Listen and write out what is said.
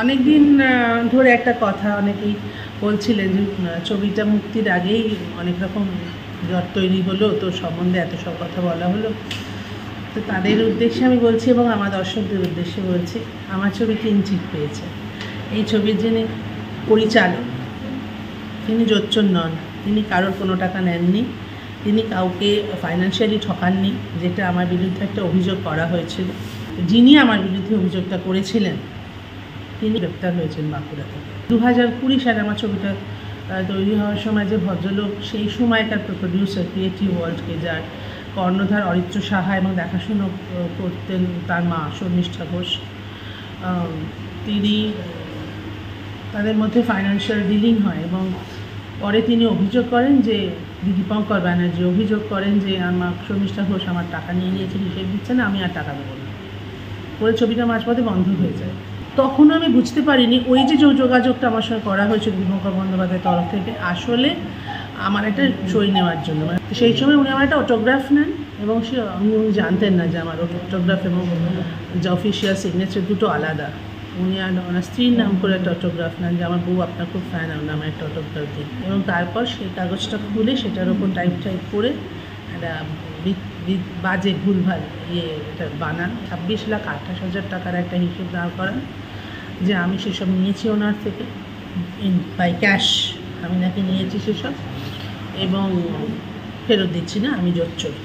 অনেক দিন ধরে একটা কথা অনেকেই বলছিলেন যে ছবিটা মুক্তির আগেই অনেক রকম জট তৈরি হলো, তো সম্বন্ধে এত সব কথা বলা হলো। তো তাদের উদ্দেশ্যে আমি বলছি এবং আমার দর্শকদের উদ্দেশ্যে বলছি, আমার ছবি ক্লিন চিট পেয়েছে। এই ছবির যিনি পরিচালক তিনি জোচ্চর নন, তিনি কারোর কোনো টাকা নেননি, তিনি কাউকে ফাইন্যান্সিয়ালি ঠকাননি, যেটা আমার বিরুদ্ধে একটা অভিযোগ করা হয়েছিল। যিনি আমার বিরুদ্ধে অভিযোগটা করেছিলেন তিনি গ্রেপ্তার হয়েছেন বাঁকুড়া থেকে। 2020 সালে আমার ছবিটা তৈরি হওয়ার সময় যে ভদ্রলোক সেই সময়কার প্রডিউসার ক্রিয়েটিভ ওয়ার্ল্ডকে, যার কর্ণধার অরিত্র সাহা এবং দেখাশুনো করতেন তার মা শর্মিষ্ঠা ঘোষ, তিনি তাদের মধ্যে ফাইন্যান্সিয়াল ডিলিং হয় এবং পরে তিনি অভিযোগ করেন যে দীপঙ্কর ব্যানার্জি অভিযোগ করেন যে আমার শর্মিষ্ঠা ঘোষ আমার টাকা নিয়ে নিয়েছে, হিসেব দিচ্ছে না, আমি আর টাকা দেবো না, পরে ছবিটা মাঝপথে বন্ধ হয়ে যায়। তখনও আমি বুঝতে পারিনি ওই যে যোগাযোগটা আমার সঙ্গে করা হয়েছিল দীপঙ্কর বন্দ্যোপাধ্যায়ের তরফ থেকে আসলে আমার একটা সই নেওয়ার জন্য। মানে সেই সময় উনি আমার একটা অটোগ্রাফ নেন এবং উনি জানতেন না যে আমার অটোগ্রাফ এবং যে অফিসিয়াল সিগনেচার দুটো আলাদা। উনি আর ওনার স্ত্রীর নাম করে একটা অটোগ্রাফ নেন যে আমার বউ আপনার খুব ফ্যান, আমার একটা অটোগ্রাফ দিন, এবং তারপর সেই কাগজটা খুলে সেটার ওপর টাইপ করে একটা বাজে ভুলভাল এটা বানান 26,28,000 টাকার একটা হিসেব দাঁড় করান যে আমি সেসব নিয়েছি ওনার থেকে বাই ক্যাশ, আমি নাকি নিয়েছি সেসব এবং ফেরত দিচ্ছি না, আমি জোচ্চোর।